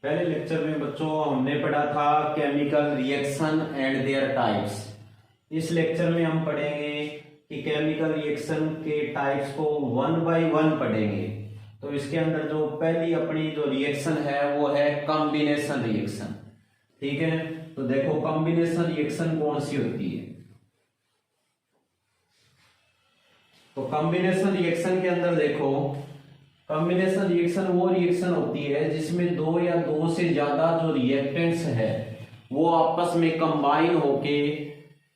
पहले लेक्चर में बच्चों हमने पढ़ा था chemical reaction and there types. इस लेक्चर में हम पढ़ेंगे कि केमिकल रिएक्शन के टाइप्स को वन बाय वन पढ़ेंगे। तो इसके अंदर जो पहली अपनी जो रिएक्शन है वो है कॉम्बिनेशन रिएक्शन। ठीक है, तो देखो कॉम्बिनेशन रिएक्शन कौन सी होती है। तो कॉम्बिनेशन रिएक्शन के अंदर देखो, कॉम्बिनेशन रिएक्शन वो रिएक्शन होती है जिसमें दो या दो से ज्यादा जो रिएक्टेंट्स है वो आपस में कंबाइन होके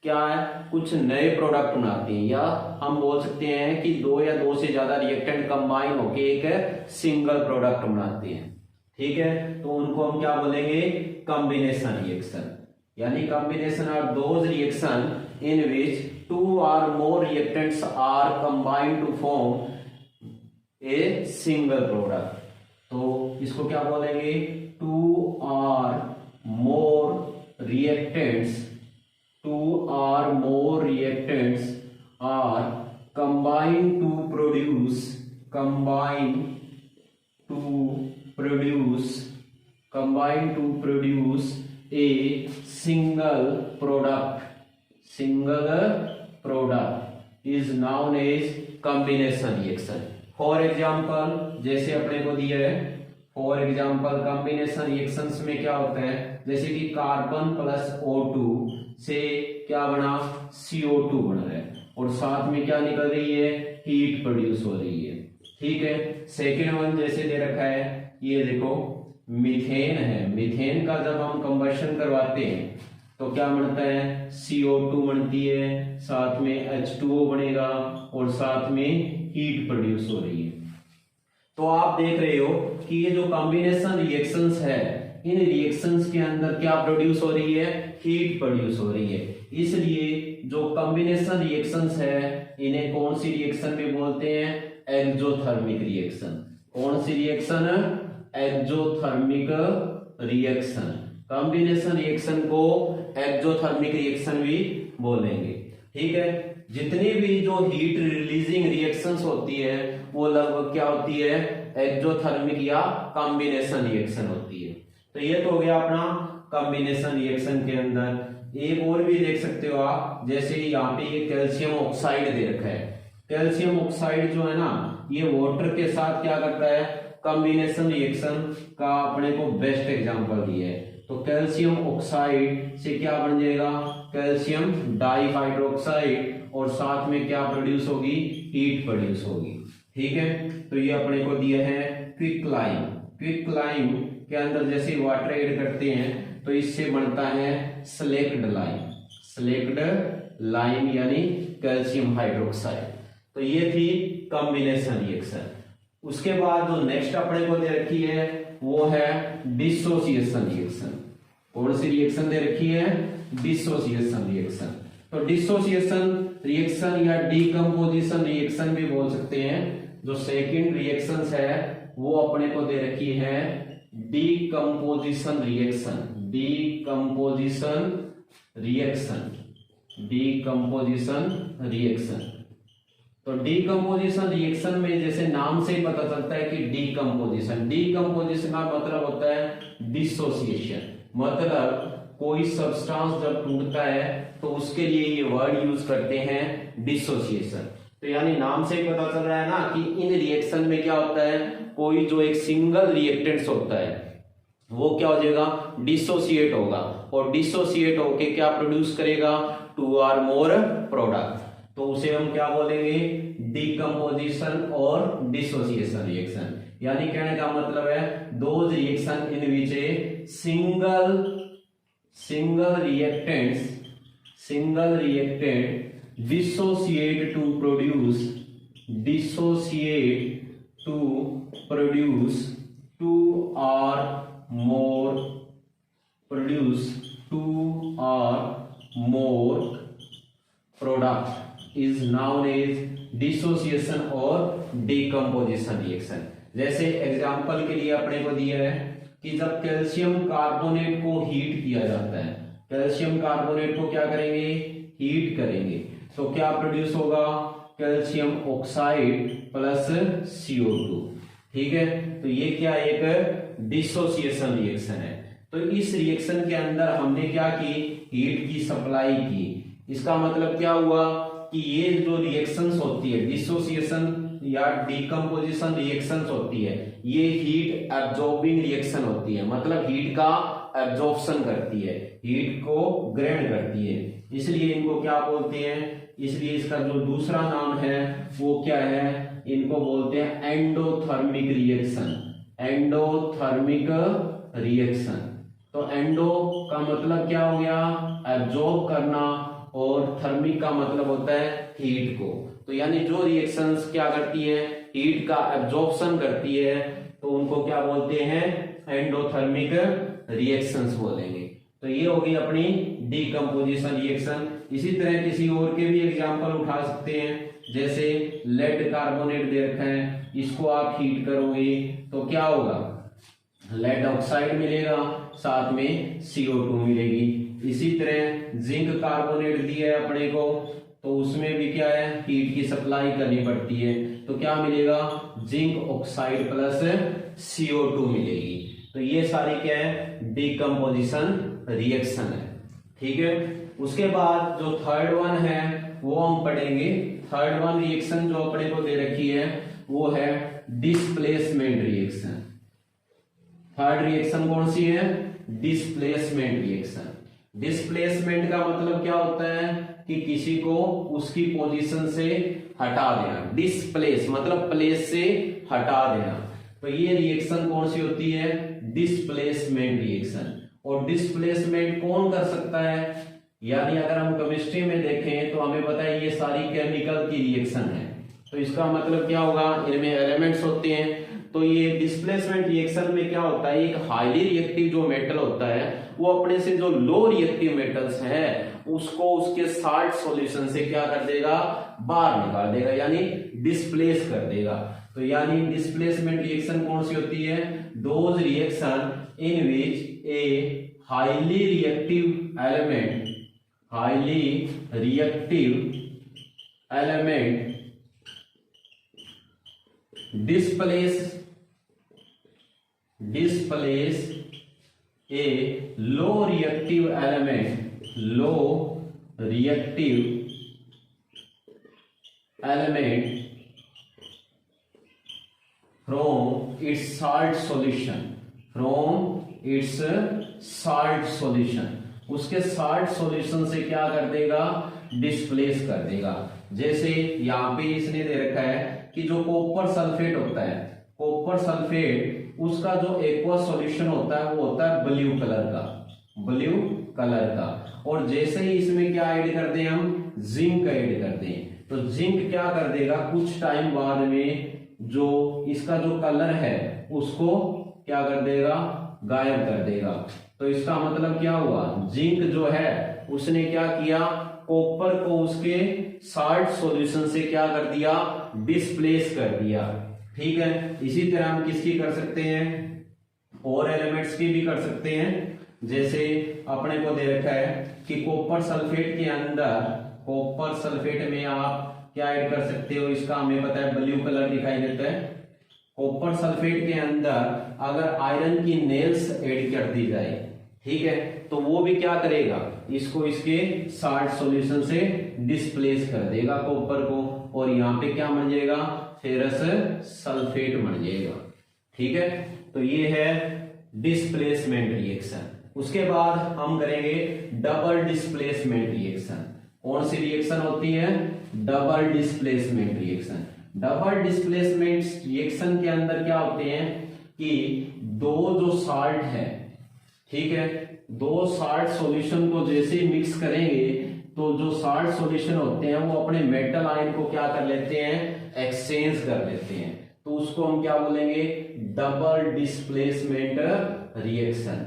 क्या है, कुछ नए प्रोडक्ट बनाते हैं, या हम बोल सकते हैं कि दो या दो से ज्यादा रिएक्टेंट कंबाइन होके एक सिंगल प्रोडक्ट बनाते हैं। ठीक है, तो उनको हम क्या बोलेंगे, कॉम्बिनेशन रिएक्शन। यानी combination are those reaction in which two और more reactants are combined to form a single product. तो इसको क्या बोलेंगे, टू और मोर रिएक्टेंट्स, टू और more reactants are combine to produce, combine to produce, combine to produce a single product, single product is known as combination reaction. For example जैसे अपने को दिया है, फॉर एग्जाम्पल कॉम्बिनेशन रिएक्शंस में क्या होता है, जैसे कि कार्बन प्लस O2 से क्या बना, CO2 बन रहा है और साथ में क्या निकल रही है, हीट प्रोड्यूस हो रही है। ठीक है, सेकेंड वन जैसे दे रखा है, ये देखो मीथेन है। मीथेन का जब हम कंबशन करवाते हैं तो क्या बनता है, CO2 बनती है, साथ में H2O बनेगा और साथ में हीट प्रोड्यूस हो रही है। तो आप देख रहे हो कि ये जो कॉम्बिनेशन रिएक्शंस है, इन रिएक्शंस के अंदर क्या प्रोड्यूस हो रही है, हीट प्रोड्यूस हो रही है। इसलिए जो कॉम्बिनेशन रिएक्शंस है इन्हें कौन सी रिएक्शन भी बोलते हैं, एक्सोथर्मिक रिएक्शन। कौन सी reaction, exothermic reaction. Combination reaction को एक्सोथर्मिक रिएक्शन भी बोलेंगे। ठीक है, जितनी भी जो हीट रिलीजिंग रिएक्शंस होती है वो लगभग क्या होती है, एक्सोथर्मिक या कॉम्बिनेशन रिएक्शन होती है। तो ये तो हो गया अपना कॉम्बिनेशन रिएक्शन के अंदर। एक और भी देख सकते हो आप, जैसे यहाँ पे ये कैल्शियम ऑक्साइड दे रखा है। कैल्शियम ऑक्साइड जो है ना, ये वाटर के साथ क्या करता है, कॉम्बिनेशन रिएक्शन का अपने को बेस्ट एग्जांपल दिया है। तो कैल्शियम ऑक्साइड से क्या बन जाएगा, कैल्शियम डाइहाइड्रोक्साइड, और साथ में क्या प्रोड्यूस होगी, हीट प्रोड्यूस होगी। ठीक है, तो ये अपने को दिया है क्विक लाइम। क्विक लाइम के अंदर जैसे वाटर ऐड करते हैं तो इससे बनता है स्लेक्ड लाइम, स्लेक्ड लाइम यानी कैल्शियम हाइड्रोक्साइड। तो ये थी कॉम्बिनेशन रिएक्शन। उसके बाद जो नेक्स्ट अपने को दे रखी है वो है डिसोसिएशन रिएक्शन। कौन सी रिएक्शन दे रखी है, डिसोसिएशन रिएक्शन। तो डिसोसिएशन रिएक्शन या डीकंपोजिशन रिएक्शन भी बोल सकते हैं। जो सेकंड रिएक्शंस है वो अपने को दे रखी है decomposition reaction, decomposition reaction, decomposition reaction. तो डीकंपोजिशन रिएक्शन में जैसे नाम से ही पता चलता है कि डीकंपोजिशन, डीकंपोजिशन का मतलब होता है डिसोसिएशन। मतलब कोई सब्सटेंस जब टूटता है तो उसके लिए ये वर्ड यूज करते हैं डिसोसिएशन। तो यानी नाम से ही पता चल रहा है ना कि इन रिएक्शन में क्या होता है, कोई जो एक सिंगल रिएक्टेंट्स होता है वो क्या हो जाएगा, डिसोसिएट होगा, और डिसोसिएट होके क्या प्रोड्यूस करेगा, टू और मोर प्रोडक्ट। तो उसे हम क्या बोलेंगे, डीकंपोजिशन और डिसोसिएशन रिएक्शन। यानी कहने का मतलब है those reaction in which A single reactant dissociate to produce two or more product is known as dissociation और decomposition reaction। जैसे एग्जांपल के लिए अपने को दिया है कि जब कैल्शियम कार्बोनेट को हीट किया जाता है, कैल्शियम कार्बोनेट को क्या करेंगे, हीट करेंगे, तो क्या प्रोड्यूस होगा, कैल्शियम ऑक्साइड प्लस CO2। ठीक है, तो ये क्या एक डिसोसिएशन रिएक्शन है। तो इस रिएक्शन के अंदर हमने क्या की, हीट की सप्लाई की। इसका मतलब क्या हुआ कि ये जो रिएक्शंस होती है, डिसोसिएशन या डिकम्पोजिशन रिएक्शंस होती है, ये हीट एब्जॉर्बिंग रिएक्शन होती है, मतलब हीट का एब्जॉर्प्शन करती है, हीट को ग्रहण करती है, इसलिए इनको क्या बोलते हैं, इसलिए इसका जो दूसरा नाम है वो क्या है, इनको बोलते हैं एंडोथर्मिक रिएक्शन। एंडोथर्मिक रिएक्शन, तो एंडो का मतलब क्या हो गया, एब्जॉर्ब करना, और थर्मिक का मतलब होता है हीट को। तो यानी जो रिएक्शंस क्या करती है, हीट का एब्जॉर्प्शन करती है, तो उनको क्या बोलते हैं, एंडोथर्मिक रिएक्शंस बोलेंगे। तो ये होगी अपनी डीकंपोजिशन रिएक्शन। इसी तरह किसी और के भी एग्जांपल उठा सकते हैं, जैसे लेड कार्बोनेट दे रखा है, इसको आप हीट करोगे तो क्या होगा, लेड ऑक्साइड मिलेगा, साथ में CO2 मिलेगी। इसी तरह जिंक कार्बोनेट दिया है अपने को, तो उसमें भी क्या है, हीट की सप्लाई करनी पड़ती है, तो क्या मिलेगा, जिंक ऑक्साइड प्लस CO2 मिलेगी। तो ये सारी क्या है, डीकंपोजिशन रिएक्शन है। ठीक है, उसके बाद जो थर्ड वन है वो हम पढ़ेंगे। थर्ड वन रिएक्शन जो अपने को दे रखी है वो है डिस्प्लेसमेंट रिएक्शन। थर्ड रिएक्शन कौन सी है, डिस्प्लेसमेंट रिएक्शन। डिस्प्लेसमेंट का मतलब क्या होता है कि किसी को उसकी पोजीशन से हटा देना। डिस्प्लेस मतलब प्लेस से हटा देना। तो ये रिएक्शन कौन सी होती है, डिस्प्लेसमेंट रिएक्शन। और डिस्प्लेसमेंट कौन कर सकता है, यानी अगर हम केमिस्ट्री में देखें तो हमें पता है ये सारी केमिकल की रिएक्शन है, तो इसका मतलब क्या होगा, इनमें एलिमेंट्स होते हैं। तो ये डिस्प्लेसमेंट रिएक्शन में क्या होता है, एक हाईली रिएक्टिव जो मेटल होता है वो अपने से जो लो रिएक्टिव मेटल्स है उसको उसके साल्ट सॉल्यूशन से क्या कर देगा, बाहर निकाल देगा, यानी डिस्प्लेस कर देगा। तो यानी डिस्प्लेसमेंट रिएक्शन कौन सी होती है, those reaction in which a highly reactive element, highly reactive element displace a low reactive element, low reactive element from its salt solution, from its salt solution, उसके साल्ट सॉल्यूशन से क्या कर देगा, displace कर देगा। जैसे यहाँ पे इसने दे रखा है कि जो कॉपर सल्फेट होता है, कॉपर सल्फेट उसका जो एक्वा सॉल्यूशन होता है वो होता है ब्लू कलर का, ब्लू कलर का। और जैसे ही इसमें क्या ऐड कर दें हम, जिंक ऐड कर दें, तो जिंक क्या कर देगा, कुछ टाइम बाद में जो इसका जो कलर है उसको क्या कर देगा, गायब कर देगा। तो इसका मतलब क्या हुआ, जिंक जो है उसने क्या किया, कॉपर को उसके साल्ट सॉल्यूशन से क्या कर दिया, डिस्प्लेस कर दिया। ठीक है, इसी तरह हम किसकी कर सकते हैं, और एलिमेंट्स की भी कर सकते हैं। जैसे अपने को दे रखा है कि कॉपर सल्फेट के अंदर, कॉपर सल्फेट में आप क्या ऐड कर सकते हो, इसका हमें पता है ब्लू कलर दिखाई देता है। कॉपर सल्फेट के अंदर अगर आयरन की नेल्स ऐड कर दी जाए, ठीक है, तो वो भी क्या करेगा, इसको इसके साल्ट सॉल्यूशन से डिस्प्लेस कर देगा कॉपर को, और यहाँ पे क्या बन जाएगा, फेरस सल्फेट बन जाएगा। ठीक है, तो ये है डिस्प्लेसमेंट रिएक्शन। उसके बाद हम करेंगे डबल डिस्प्लेसमेंट रिएक्शन। कौन सी रिएक्शन होती है, double displacement reaction. Double displacement reaction के अंदर क्या होते हैं कि दो जो साल्ट है, ठीक है, दो साल्ट सॉल्यूशन को जैसे ही मिक्स करेंगे तो जो साल्ट सॉल्यूशन होते हैं वो अपने मेटल आयन को क्या कर लेते हैं, एक्सचेंज कर लेते हैं। तो उसको हम क्या बोलेंगे, डबल डिस्प्लेसमेंट रिएक्शन।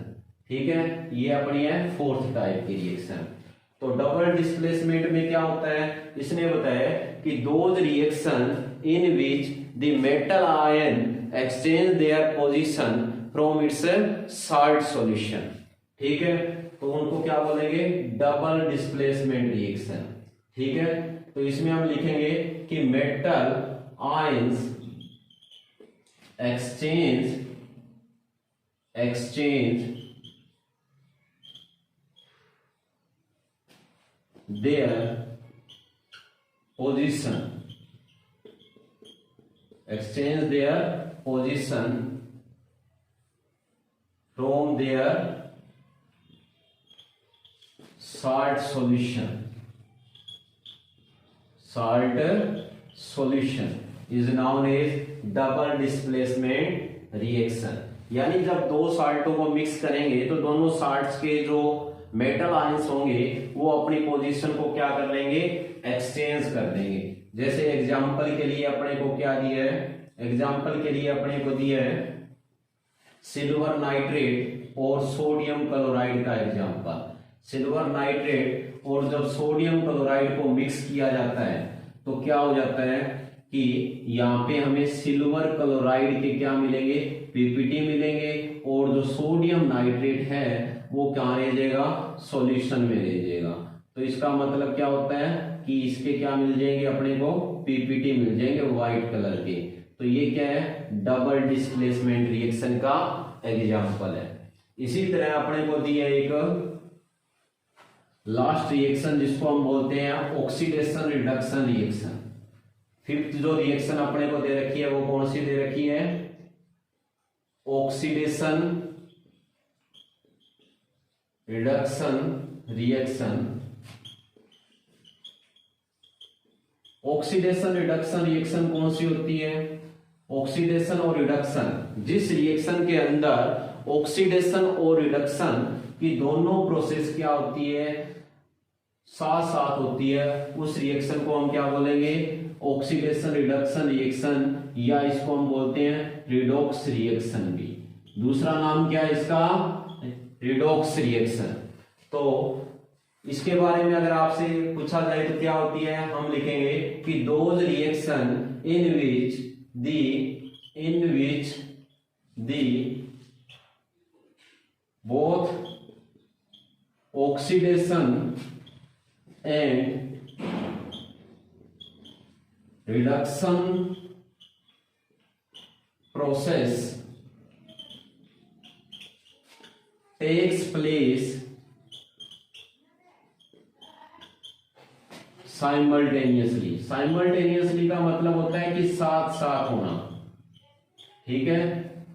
ठीक है, ये अपनी है फोर्थ टाइप की रिएक्शन। तो डबल डिस्प्लेसमेंट में क्या होता है, इसने बताया कि those reaction in which the metal ion exchange their position from its salt solution. ठीक है, तो उनको क्या बोलेंगे, डबल डिस्प्लेसमेंट रिएक्शन। ठीक है, तो इसमें हम लिखेंगे कि metal ions exchange exchange their position, exchange their position from their salt solution. Salt solution is known as double displacement reaction. यानी जब दो साल्टों को मिक्स करेंगे तो दोनों साल्ट्स के जो मेटल आयंस होंगे वो अपनी पोजीशन को क्या कर लेंगे, एक्सचेंज कर देंगे। जैसे एग्जांपल के लिए अपने को क्या दिया है, एग्जांपल के लिए अपने को दिया है सिल्वर नाइट्रेट और सोडियम क्लोराइड का एग्जांपल। सिल्वर नाइट्रेट और जब सोडियम क्लोराइड को मिक्स किया जाता है तो क्या हो जाता है कि यहाँ पे हमें सिल्वर क्लोराइड के क्या मिलेंगे, पीपीटी मिलेंगे, और जो सोडियम नाइट्रेट है वो कहाँ रह जाएगा, सॉल्यूशन में रह जाएगा। तो इसका मतलब क्या होता है कि इसके क्या मिल जाएंगे अपने को, पीपीटी मिल जाएंगे व्हाइट कलर के। तो ये क्या है, डबल डिस्प्लेसमेंट रिएक्शन का एग्जांपल है। इसी तरह अपने को दिया एक लास्ट रिएक्शन जिसको हम बोलते हैं ऑक्सीडेशन रिडक्शन रिएक्शन। फिफ्थ जो रिएक्शन अपने को दे रखी है वो कौन सी दे रखी है, oxidation reduction reaction. Oxidation reduction reaction कौन सी होती है, ऑक्सीडेशन और रिडक्शन, जिस रिएक्शन के अंदर ऑक्सीडेशन और रिडक्शन की दोनों प्रोसेस क्या होती है, साथ साथ होती है, उस रिएक्शन को हम क्या बोलेंगे, ऑक्सीडेशन रिडक्शन रिएक्शन, या इसको हम बोलते हैं रिडॉक्स रिएक्शन भी। दूसरा नाम क्या है इसका, रिडॉक्स रिएक्शन। तो इसके बारे में अगर आपसे पूछा जाए तो क्या होती है, हम लिखेंगे कि those reaction in which the both oxidation and reduction process takes place simultaneously. Simultaneously का मतलब होता है कि साथ साथ होना, ठीक है,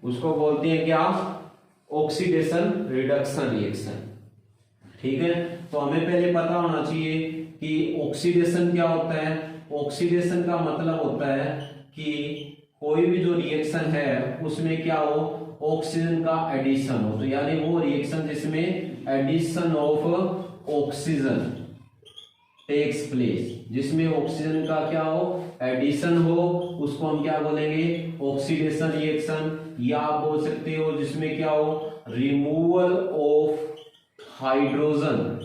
उसको बोलते हैं क्या, ऑक्सीडेशन रिडक्शन रिएक्शन। ठीक है, तो हमें पहले पता होना चाहिए कि ऑक्सीडेशन क्या होता है। ऑक्सीडेशन का मतलब होता है कि कोई भी जो रिएक्शन है उसमें क्या हो, ऑक्सीजन का एडिशन हो। तो यानी वो रिएक्शन जिसमें addition of oxygen takes place, जिसमें ऑक्सीजन का क्या हो, एडिशन हो, उसको हम क्या बोलेंगे, ऑक्सीडेशन रिएक्शन। या आप बोल सकते हो जिसमें क्या हो, रिमूवल ऑफ हाइड्रोजन,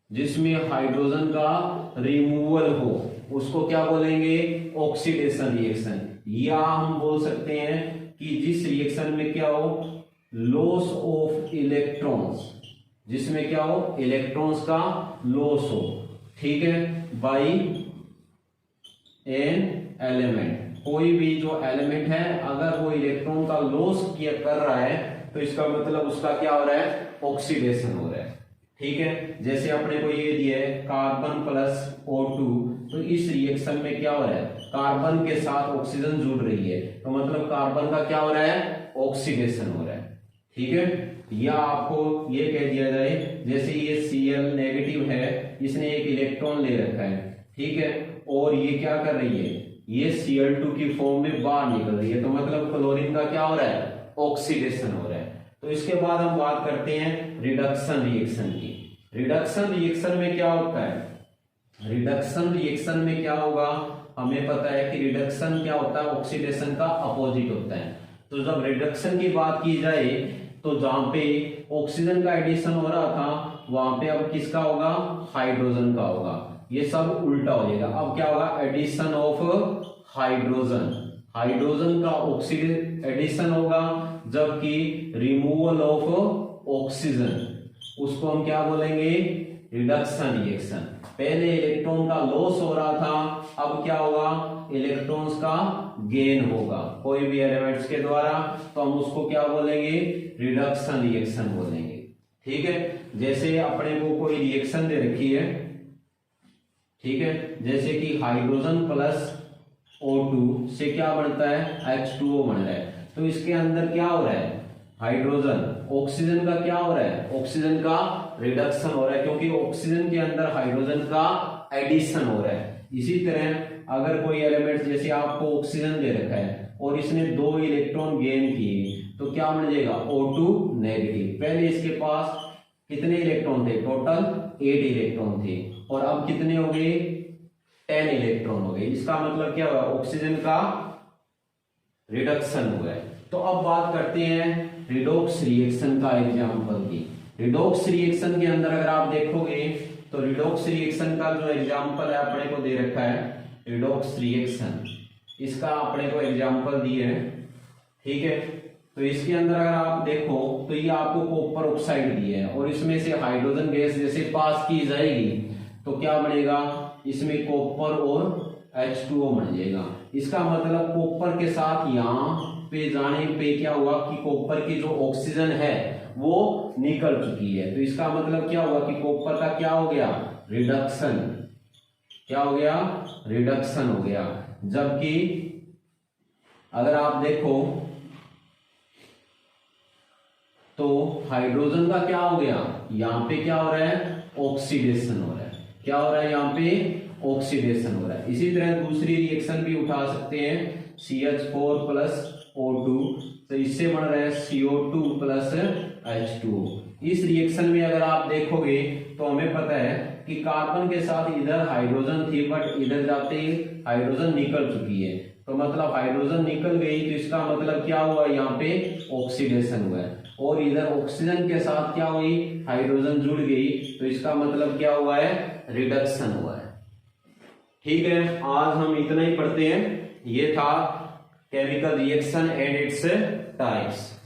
जिसमें हाइड्रोजन का रिमूवल हो, उसको क्या बोलेंगे, ऑक्सीडेशन रिएक्शन। या हम बोल सकते हैं कि जिस रिएक्शन में क्या हो, लॉस ऑफ इलेक्ट्रॉन्स, जिसमें क्या हो, इलेक्ट्रॉन्स का लॉस हो, ठीक है, बाय एन एलिमेंट। कोई भी जो एलिमेंट है अगर वो इलेक्ट्रॉन का लॉस किया कर रहा है तो इसका मतलब उसका क्या हो रहा है, ऑक्सीडेशन हो रहा है। ठीक है, जैसे अपने को ये दिया है कार्बन प्लस O2, तो इस रिएक्शन में क्या हो रहा है, कार्बन के साथ ऑक्सीजन जुड़ रही है, तो मतलब कार्बन का क्या हो रहा है, ऑक्सीडेशन हो रहा है। ठीक है, या आपको ये कह दिया जाए जैसे ये Cl नेगेटिव है, इसने एक इलेक्ट्रॉन ले रखा है, ठीक है, और ये क्या कर रही है, ये Cl2 की फॉर्म में बाहर निकल रही है, तो मतलब क्लोरीन का क्या हो रहा है, ऑक्सीडेशन हो रहा है। तो इसके बाद हम बात करते हैं रिडक्शन रिएक्शन की। रिडक्शन रिएक्शन में क्या होता है, रिडक्शन रिएक्शन में क्या होगा, हमें पता है कि रिडक्शन क्या होता है, ऑक्सीडेशन का अपोजिट होता है। तो जब रिडक्शन की बात की जाए तो जहां पे ऑक्सीजन का एडिशन हो रहा था वहां पे अब किसका होगा, हाइड्रोजन का होगा। ये सब उल्टा हो जाएगा, अब क्या होगा, एडिशन ऑफ हाइड्रोजन, हाइड्रोजन का ऑक्सीजन एडिशन होगा, जबकि रिमूवल ऑफ ऑक्सीजन, उसको हम क्या बोलेंगे, रिडक्शन रिएक्शन। पहले इलेक्ट्रॉन का लॉस हो रहा था, अब क्या होगा, इलेक्ट्रॉन्स का गेन होगा कोई भी एलिमेंट्स के द्वारा, तो हम उसको क्या बोलेंगे, रिडक्शन रिएक्शन बोलेंगे। ठीक है, जैसे अपने को कोई रिएक्शन दे रखी है, ठीक है, जैसे कि हाइड्रोजन प्लस O2 से क्या बनता है, H2O बन रहा है। तो इसके अंदर क्या हो रहा है, हाइड्रोजन ऑक्सीजन का क्या हो रहा है, ऑक्सीजन का रिडक्शन हो रहा है, क्योंकि ऑक्सीजन के अंदर हाइड्रोजन का एडिशन हो रहा है। इसी तरह अगर कोई एलिमेंट, जैसे आपको ऑक्सीजन दे रखा है और इसने 2 इलेक्ट्रॉन गेन किए, तो क्या बन जाएगा, O2 नेगेटिव। पहले इसके पास कितने इलेक्ट्रॉन थे, टोटल 8 इलेक्ट्रॉन थे, और अब कितने हो गए, 10 इलेक्ट्रॉन हो गए। इसका मतलब क्या हुआ, ऑक्सीजन का रिडक्शन हुआ है। तो अब बात करते हैं रिडॉक्स रिएक्शन का एग्जांपल की। रिडॉक्स रिएक्शन के अंदर अगर आप देखोगे तो रिडॉक्स रिएक्शन का जो एग्जांपल है अपने को दे रखा है, रिडॉक्स रिएक्शन, इसका अपने को एग्जांपल दिए है। ठीक है, तो इसके अंदर अगर आप देखो तो ये आपको कॉपर ऑक्साइड दिया है, और इसमें से हाइड्रोजन गैस जैसे पास की जाएगी तो क्या बनेगा, इसमें कॉपर और H2O बन जाएगा। इसका मतलब कॉपर के साथ यहाँ पे जाने पे क्या हुआ कि कॉपर की जो ऑक्सीजन है वो निकल चुकी है। तो इसका मतलब क्या हुआ कि कॉपर का क्या हो गया, रिडक्शन, क्या हो गया, रिडक्शन हो गया। जबकि अगर आप देखो तो हाइड्रोजन का क्या हो गया, यहाँ पे क्या हो रहा है, ऑक्सीडेशन हो रहा है। क्या हो रहा है, यहाँ पे ऑक्सीडेशन हो रहा है। इसी तरह दूसरी रिएक्शन भी उठा सकते हैं, CH4 प्लस O2, तो इससे बन रहा है CO2 प्लस H2O। इस रिएक्शन में अगर आप देखोगे तो हमें पता है कि कार्बन के साथ इधर हाइड्रोजन थी, बट इधर जाते ही हाइड्रोजन निकल चुकी है। तो मतलब हाइड्रोजन निकल गई, तो इसका मतलब क्या हुआ, यहाँ पे ऑक्सीडेशन हुआ है। और इधर ऑक्सीजन के साथ क्या हुई, हाइड्रोजन जुड़ गई, तो इसका मतलब क्या हुआ है, रिडक्शन हुआ है। ठीक है, आज हम इतना ही पढ़ते हैं। ये था chemical reaction and its types.